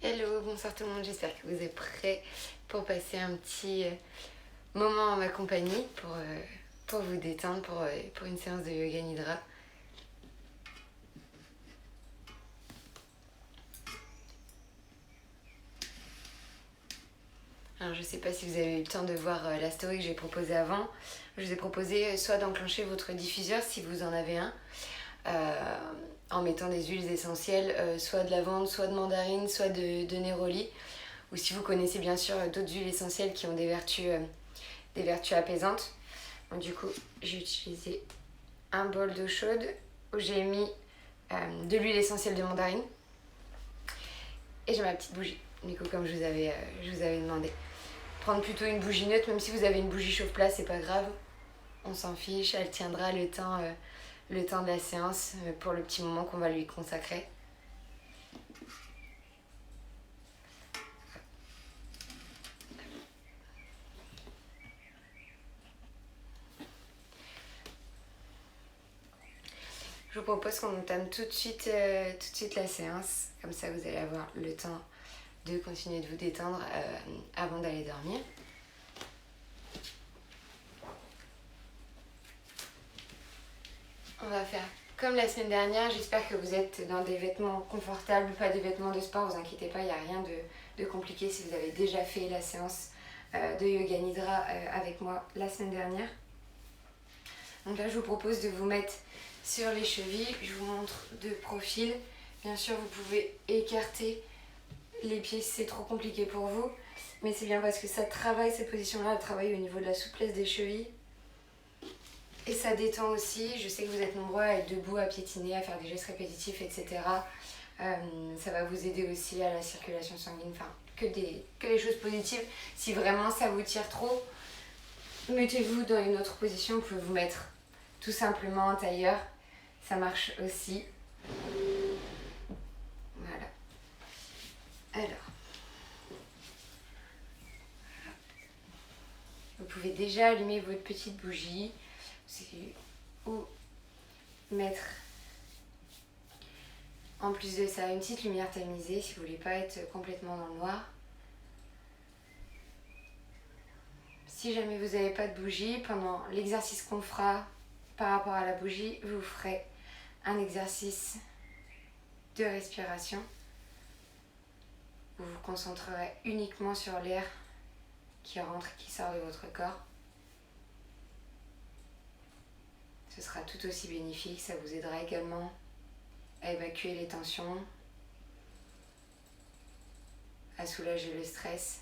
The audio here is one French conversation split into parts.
Hello, bonsoir tout le monde, j'espère que vous êtes prêts pour passer un petit moment en ma compagnie, pour vous détendre, pour une séance de yoga nidra. Alors je sais pas si vous avez eu le temps de voir la story que j'ai proposée avant. Je vous ai proposé soit d'enclencher votre diffuseur si vous en avez un, en mettant des huiles essentielles, soit de lavande, soit de mandarine, soit de néroli. Ou si vous connaissez bien sûr d'autres huiles essentielles qui ont des vertus apaisantes. Donc, du coup, j'ai utilisé un bol d'eau chaude où j'ai mis de l'huile essentielle de mandarine. Et j'ai ma petite bougie, du coup, comme je vous avais demandé. Prendre plutôt une bougie neutre, même si vous avez une bougie chauffe-plat, c'est pas grave. On s'en fiche, elle tiendra le temps de la séance pour le petit moment qu'on va lui consacrer. Je vous propose qu'on entame tout de suite la séance. Comme ça, vous allez avoir le temps de continuer de vous détendre avant d'aller dormir. On va faire comme la semaine dernière. J'espère que vous êtes dans des vêtements confortables, pas des vêtements de sport. Vous inquiétez pas, il n'y a rien de compliqué si vous avez déjà fait la séance de yoga nidra avec moi la semaine dernière. Donc là, je vous propose de vous mettre sur les chevilles. Je vous montre de profil. Bien sûr, vous pouvez écarter les pieds si c'est trop compliqué pour vous. Mais c'est bien parce que ça travaille, cette position-là, elle travaille au niveau de la souplesse des chevilles. Et ça détend aussi. Je sais que vous êtes nombreux à être debout, à piétiner, à faire des gestes répétitifs, etc. Ça va vous aider aussi à la circulation sanguine. Enfin, que les choses positives. Si vraiment ça vous tire trop, mettez-vous dans une autre position. Vous pouvez vous mettre tout simplement en tailleur. Ça marche aussi. Voilà. Alors. Vous pouvez déjà allumer votre petite bougie. Ou mettre en plus de ça une petite lumière tamisée si vous ne voulez pas être complètement dans le noir. Si jamais vous n'avez pas de bougie, pendant l'exercice qu'on fera par rapport à la bougie, vous ferez un exercice de respiration. Vous vous concentrerez uniquement sur l'air qui rentre et qui sort de votre corps. Ce sera tout aussi bénéfique, ça vous aidera également à évacuer les tensions, à soulager le stress.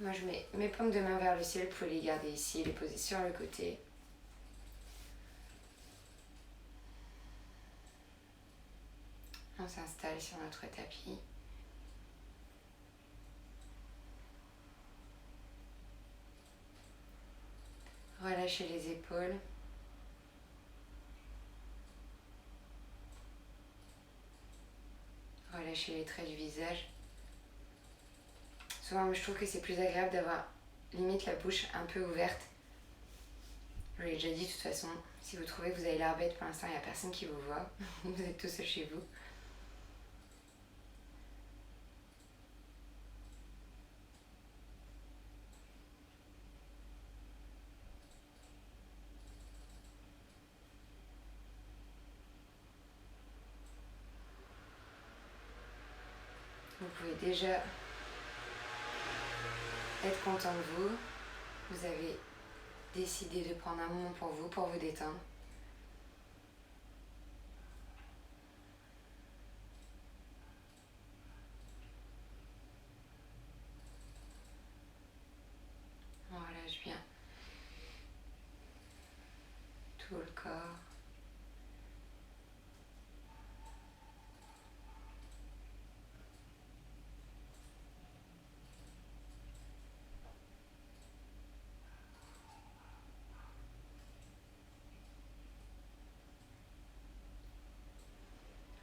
Moi je mets mes paumes de main vers le ciel, vous pouvez les garder ici, les poser sur le côté. On s'installe sur notre tapis. Relâchez les épaules. Relâchez les traits du visage. Souvent, je trouve que c'est plus agréable d'avoir limite la bouche un peu ouverte. Je vous l'ai déjà dit de toute façon, si vous trouvez que vous avez l'air bête pour l'instant, il n'y a personne qui vous voit. Vous êtes tout seul chez vous. Vous pouvez déjà être content de vous. Vous avez décidé de prendre un moment pour vous détendre. On relâche bien tout le corps.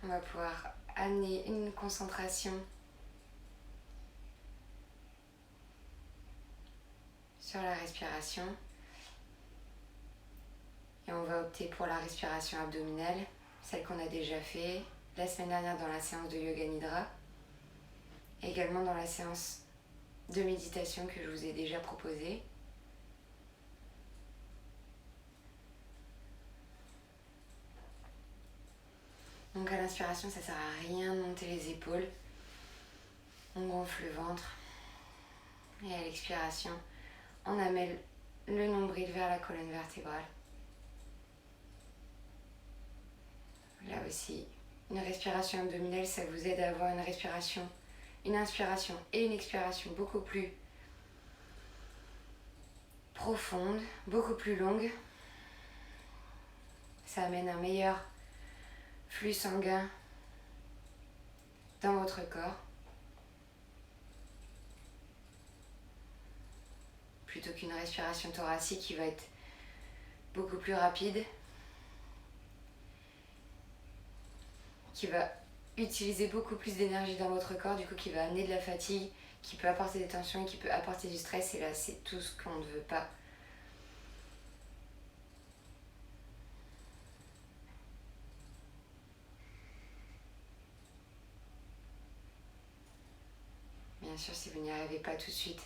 On va pouvoir amener une concentration sur la respiration. Et on va opter pour la respiration abdominale. celle qu'on a déjà fait la semaine dernière dans la séance de Yoga Nidra, également dans la séance de méditation que je vous ai déjà proposée. Donc à l'inspiration, ça ne sert à rien de monter les épaules. On gonfle le ventre. Et à l'expiration, on amène le nombril vers la colonne vertébrale. Là aussi, une respiration abdominale, ça vous aide à avoir une inspiration et une expiration beaucoup plus profonde, beaucoup plus longue. Ça amène un meilleur flux sanguin dans votre corps. Plutôt qu'une respiration thoracique qui va être beaucoup plus rapide, qui va utiliser beaucoup plus d'énergie dans votre corps, du coup qui va amener de la fatigue, qui peut apporter des tensions et qui peut apporter du stress, et là c'est tout ce qu'on ne veut pas. Bien sûr, si vous n'y arrivez pas tout de suite,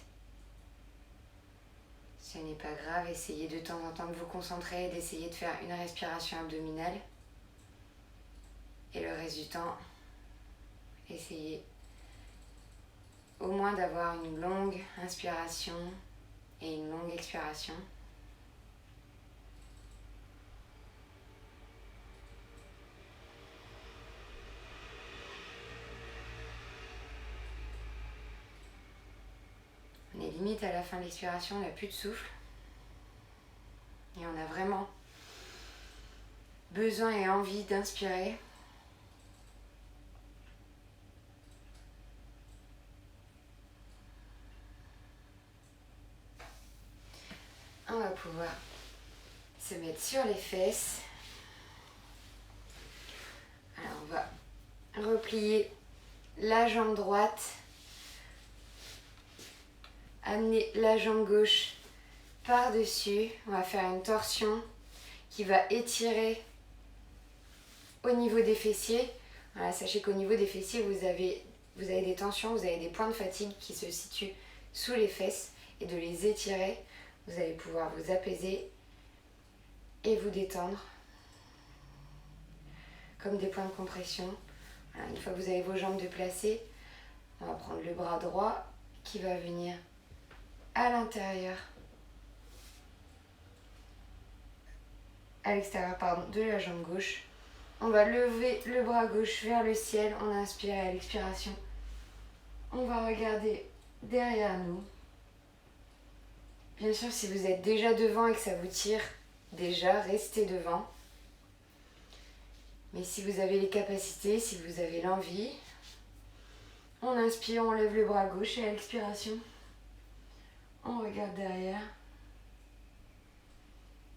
ce n'est pas grave, essayez de temps en temps de vous concentrer, d'essayer de faire une respiration abdominale. Et le reste du temps, essayez au moins d'avoir une longue inspiration et une longue expiration. On est limite à la fin de l'expiration, on n'a plus de souffle. Et on a vraiment besoin et envie d'inspirer. On va pouvoir se mettre sur les fesses. Alors on va replier la jambe droite, amener la jambe gauche par-dessus. On va faire une torsion qui va étirer au niveau des fessiers. Voilà, sachez qu'au niveau des fessiers, vous avez des tensions, vous avez des points de fatigue qui se situent sous les fesses, et de les étirer, vous allez pouvoir vous apaiser et vous détendre comme des points de compression. Voilà, une fois que vous avez vos jambes déplacées, on va prendre le bras droit qui va venir à l'intérieur, à l'extérieur de la jambe gauche. On va lever le bras gauche vers le ciel, on inspire, et à l'expiration, on va regarder derrière nous. Bien sûr, si vous êtes déjà devant et que ça vous tire déjà, restez devant. Mais si vous avez les capacités, si vous avez l'envie, on inspire, on lève le bras gauche, et à l'expiration, on regarde derrière.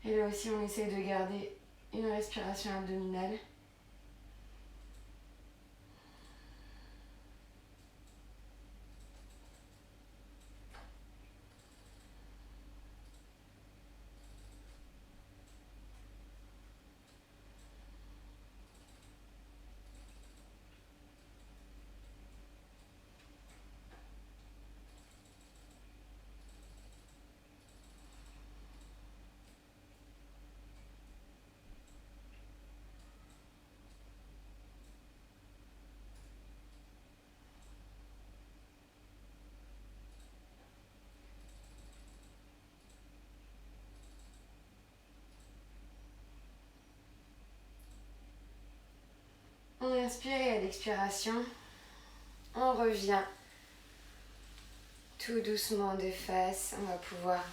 Et là aussi, on essaie de garder une respiration abdominale. On inspire, et à l'expiration, on revient tout doucement de face. On va pouvoir,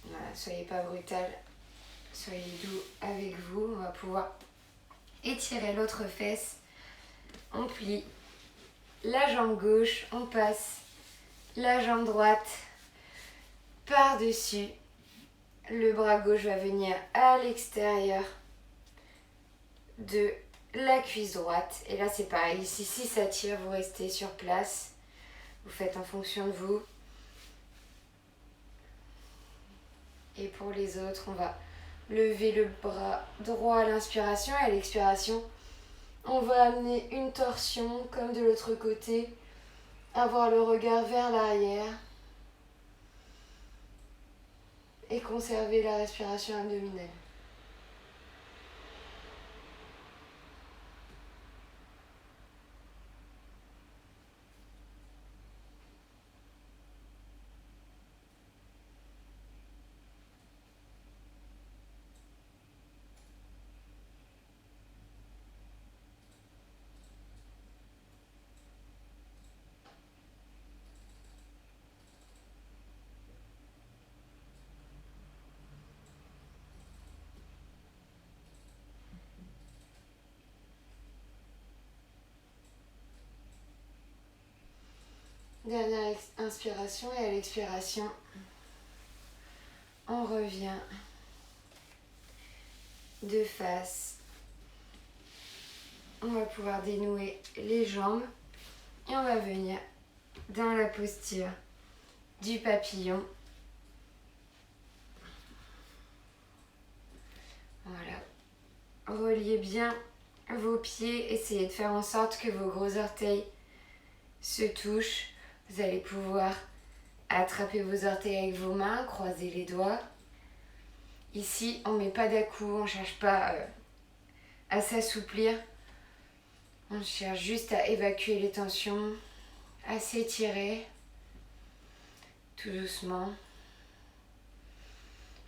voilà, soyez pas brutal, soyez doux avec vous. On va pouvoir étirer l'autre fesse. On plie la jambe gauche, on passe la jambe droite par-dessus. Le bras gauche va venir à l'extérieur de la cuisse droite. Et là, c'est pareil. Ici, si ça tire, vous restez sur place. Vous faites en fonction de vous. Et pour les autres, on va lever le bras droit à l'inspiration, et à l'expiration, On va amener une torsion comme de l'autre côté, avoir le regard vers l'arrière et conserver la respiration abdominale. Dernière inspiration et à l'expiration, on revient de face. On va pouvoir dénouer les jambes et on va venir dans la posture du papillon. Voilà. Reliez bien vos pieds, essayez de faire en sorte que vos gros orteils se touchent. Vous allez pouvoir attraper vos orteils avec vos mains, croiser les doigts. Ici, on ne met pas d'à-coups, on ne cherche pas à s'assouplir. On cherche juste à évacuer les tensions, à s'étirer tout doucement.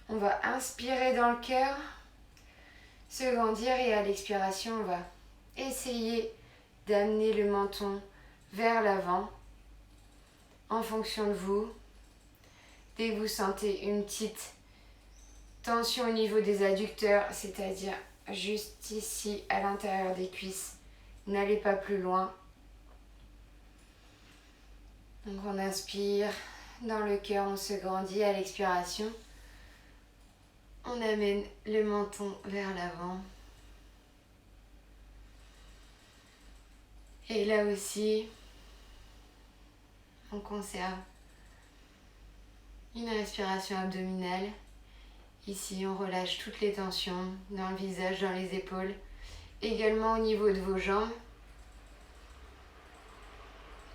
On va inspirer dans le cœur, se grandir et à l'expiration, on va essayer d'amener le menton vers l'avant en fonction de vous. Dès que vous sentez une petite tension au niveau des adducteurs, c'est-à-dire juste ici à l'intérieur des cuisses, n'allez pas plus loin. Donc on inspire, dans le cœur on se grandit, à l'expiration on amène le menton vers l'avant. Et là aussi, on conserve une respiration abdominale. Ici, on relâche toutes les tensions dans le visage, dans les épaules. Également au niveau de vos jambes.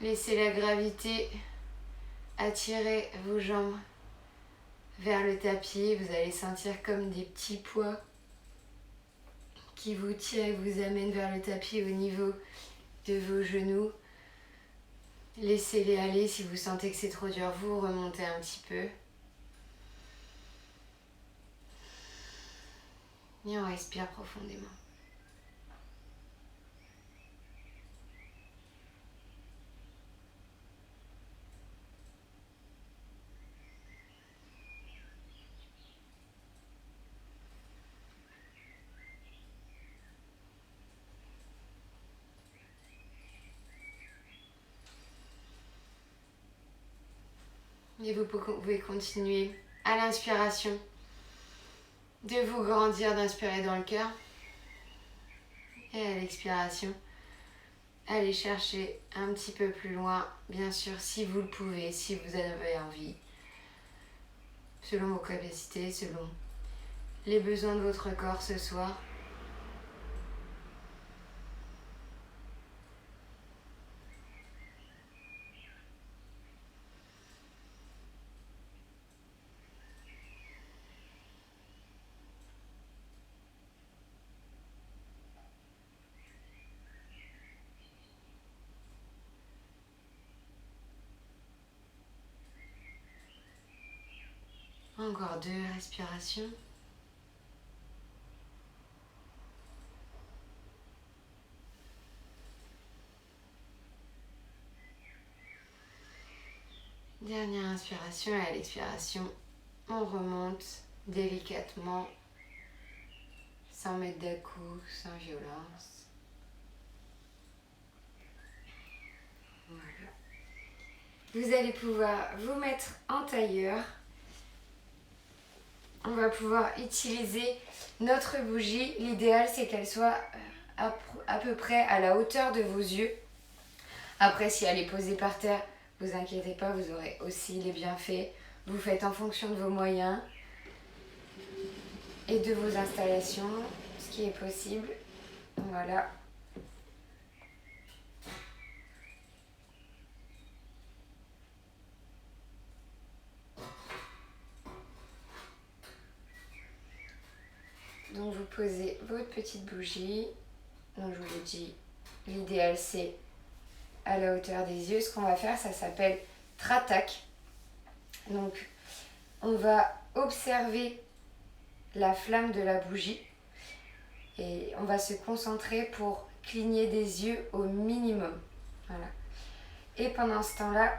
Laissez la gravité attirer vos jambes vers le tapis. Vous allez sentir comme des petits poids qui vous tirent et vous amènent vers le tapis au niveau de vos genoux. Laissez-les aller. Si vous sentez que c'est trop dur, vous remontez un petit peu. Et on respire profondément. Et vous pouvez continuer à l'inspiration de vous grandir, d'inspirer dans le cœur. Et à l'expiration, allez chercher un petit peu plus loin, bien sûr, si vous le pouvez, si vous en avez envie, selon vos capacités, selon les besoins de votre corps ce soir. Encore 2 respirations. Dernière inspiration et à l'expiration, on remonte délicatement, sans mettre d'à-coups, sans violence. Voilà. Vous allez pouvoir vous mettre en tailleur. On va pouvoir utiliser notre bougie. L'idéal, c'est qu'elle soit à peu près à la hauteur de vos yeux. Après, si elle est posée par terre, vous inquiétez pas, vous aurez aussi les bienfaits. Vous faites en fonction de vos moyens et de vos installations, ce qui est possible. Voilà. Donc vous posez votre petite bougie. Donc je vous dis, l'idéal c'est à la hauteur des yeux. Ce qu'on va faire, ça s'appelle Tratak. Donc on va observer la flamme de la bougie et on va se concentrer pour cligner des yeux au minimum. Voilà. Et pendant ce temps-là,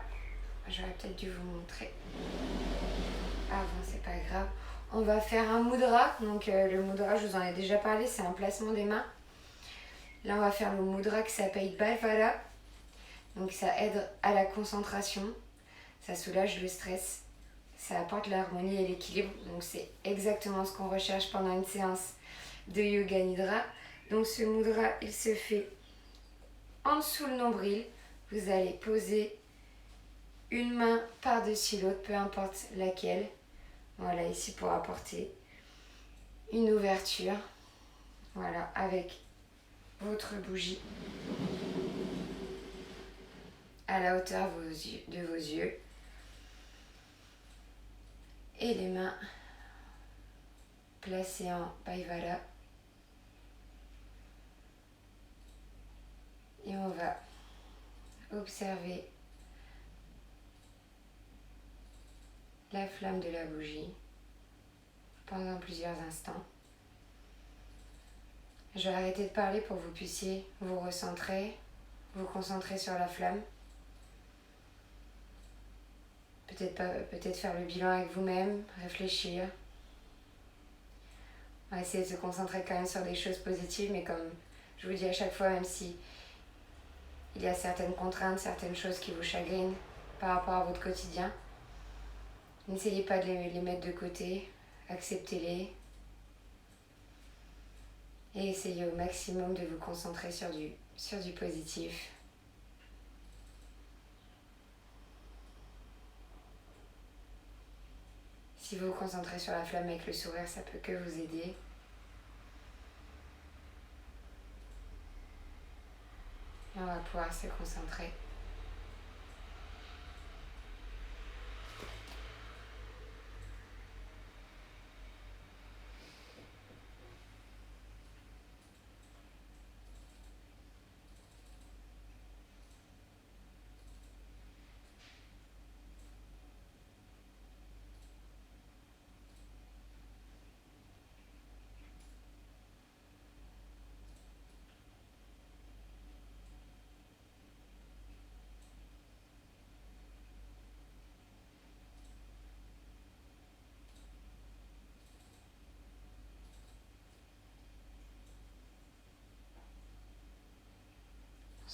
j'aurais peut-être dû vous montrer. Ah bon, c'est pas grave. On va faire un mudra. Donc le mudra, je vous en ai déjà parlé, c'est un placement des mains. Là, on va faire le mudra qui s'appelle Balvala. Donc ça aide à la concentration, ça soulage le stress, ça apporte l'harmonie et l'équilibre. Donc c'est exactement ce qu'on recherche pendant une séance de Yoga Nidra. Donc ce mudra, il se fait en dessous le nombril. Vous allez poser une main par-dessus l'autre, peu importe laquelle. Voilà, ici pour apporter une ouverture. Voilà, avec votre bougie à la hauteur de vos yeux. Et les mains placées en Paivala. Et on va observer la flamme de la bougie pendant plusieurs instants. Je vais arrêter de parler pour que vous puissiez vous recentrer, vous concentrer sur la flamme. Peut-être faire le bilan avec vous-même, réfléchir. On va essayer de se concentrer quand même sur des choses positives, mais comme je vous dis à chaque fois, même si il y a certaines contraintes, certaines choses qui vous chagrinent par rapport à votre quotidien, n'essayez pas de les mettre de côté, acceptez-les et essayez au maximum de vous concentrer sur du positif. Si vous vous concentrez sur la flamme avec le sourire, ça peut que vous aider. Et on va pouvoir se concentrer.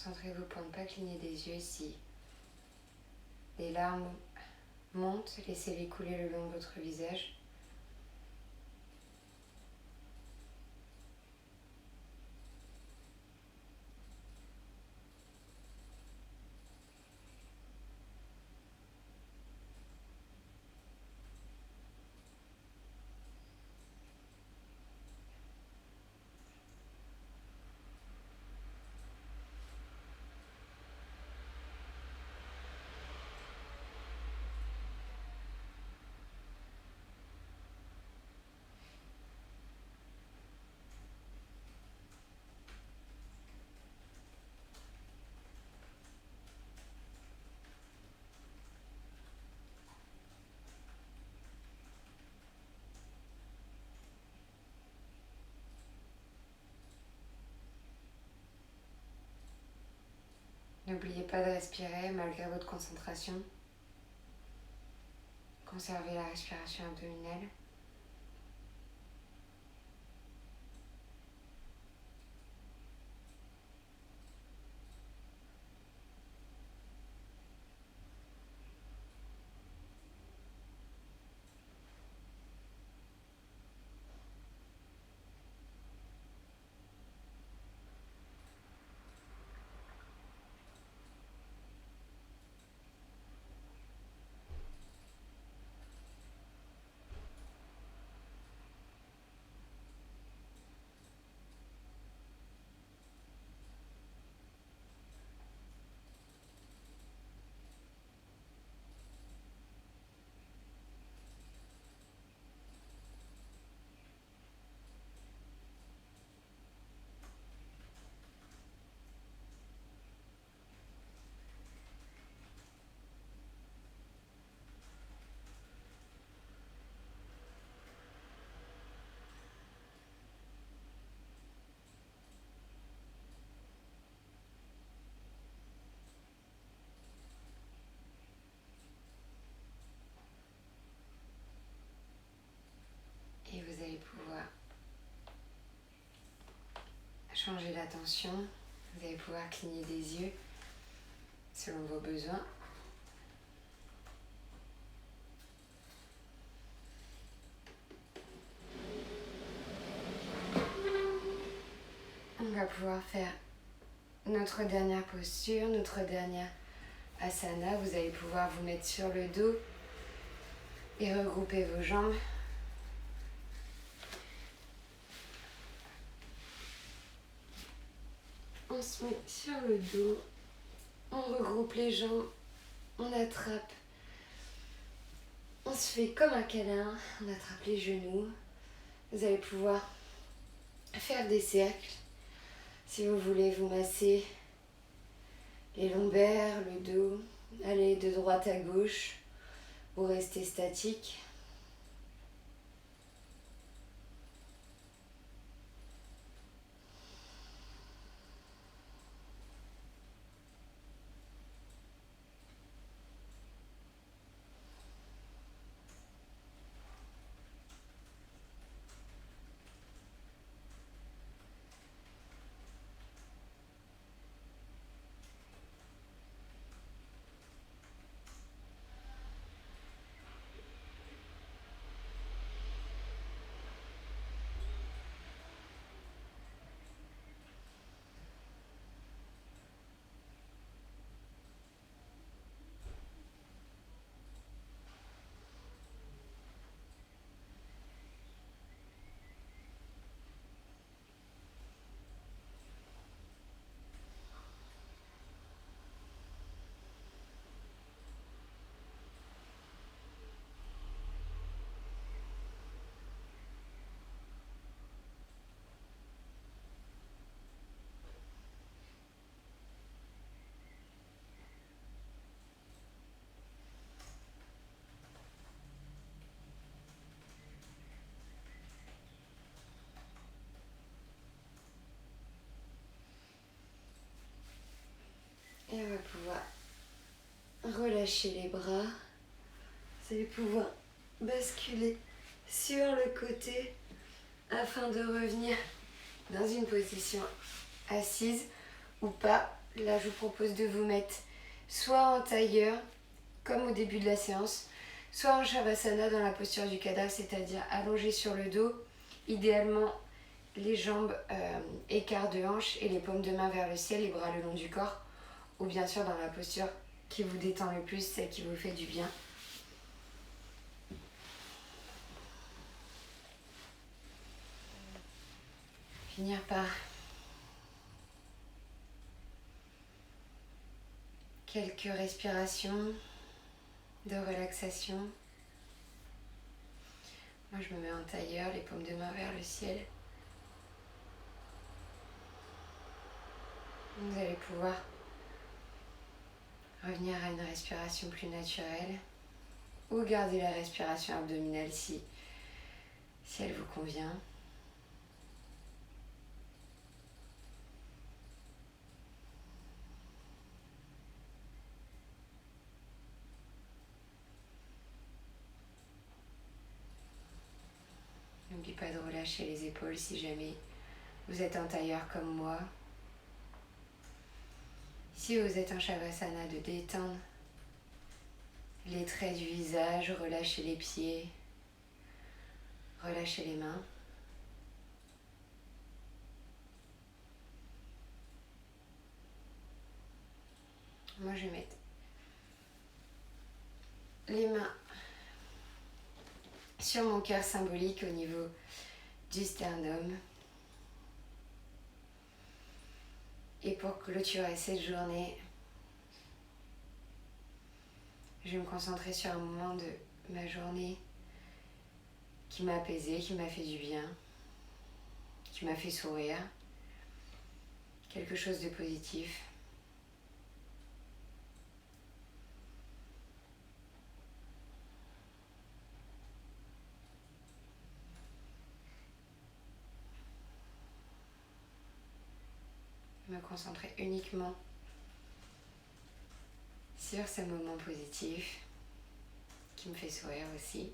Concentrez-vous pour ne pas cligner des yeux si les larmes montent, laissez-les couler le long de votre visage. N'oubliez pas de respirer malgré votre concentration. Conservez la respiration abdominale. pouvoir changer la tension. Vous allez pouvoir cligner des yeux selon vos besoins. On va pouvoir faire notre dernière posture, notre dernière asana. Vous allez pouvoir vous mettre sur le dos et regrouper vos jambes. On se met sur le dos, on regroupe les jambes, on attrape, on se fait comme un câlin, on attrape les genoux. Vous allez pouvoir faire des cercles. Si vous voulez vous masser les lombaires, le dos, aller de droite à gauche ou rester statique. Et on va pouvoir relâcher les bras. Vous allez pouvoir basculer sur le côté afin de revenir dans une position assise ou pas. Là, je vous propose de vous mettre soit en tailleur, comme au début de la séance, soit en Shavasana dans la posture du cadavre, c'est-à-dire allongé sur le dos, idéalement les jambes écart de hanche et les paumes de main vers le ciel, les bras le long du corps, ou bien sûr dans la posture qui vous détend le plus, celle qui vous fait du bien. Finir par quelques respirations de relaxation. Moi, je me mets en tailleur, les paumes de main vers le ciel. Vous allez pouvoir revenir à une respiration plus naturelle ou garder la respiration abdominale si elle vous convient. N'oubliez pas de relâcher les épaules si jamais vous êtes en tailleur comme moi. Si vous êtes en Shavasana, de détendre les traits du visage, relâchez les pieds, relâchez les mains. Moi, je vais mettre les mains sur mon cœur symbolique au niveau du sternum. Et pour clôturer cette journée, je vais me concentrer sur un moment de ma journée qui m'a apaisée, qui m'a fait du bien, qui m'a fait sourire. Quelque chose de positif. Me concentrer uniquement sur ce moment positif qui me fait sourire aussi.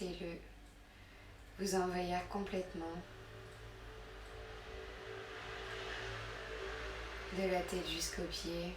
Laissez-le vous envahir complètement. De la tête jusqu'aux pieds.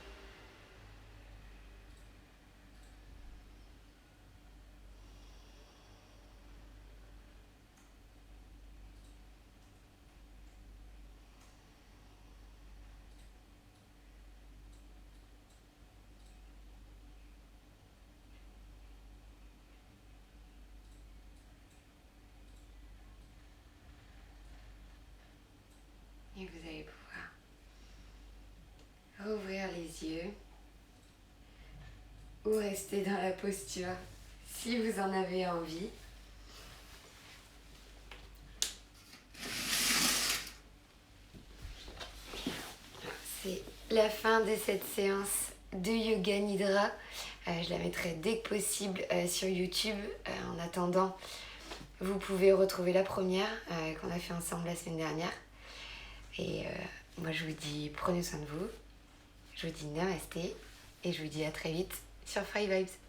Et vous allez pouvoir rouvrir les yeux ou rester dans la posture si vous en avez envie. C'est la fin de cette séance de Yoga Nidra. Je la mettrai dès que possible sur YouTube. En attendant, vous pouvez retrouver la première qu'on a fait ensemble la semaine dernière. Et moi je vous dis prenez soin de vous, je vous dis namasté et je vous dis à très vite sur Fire Vibes.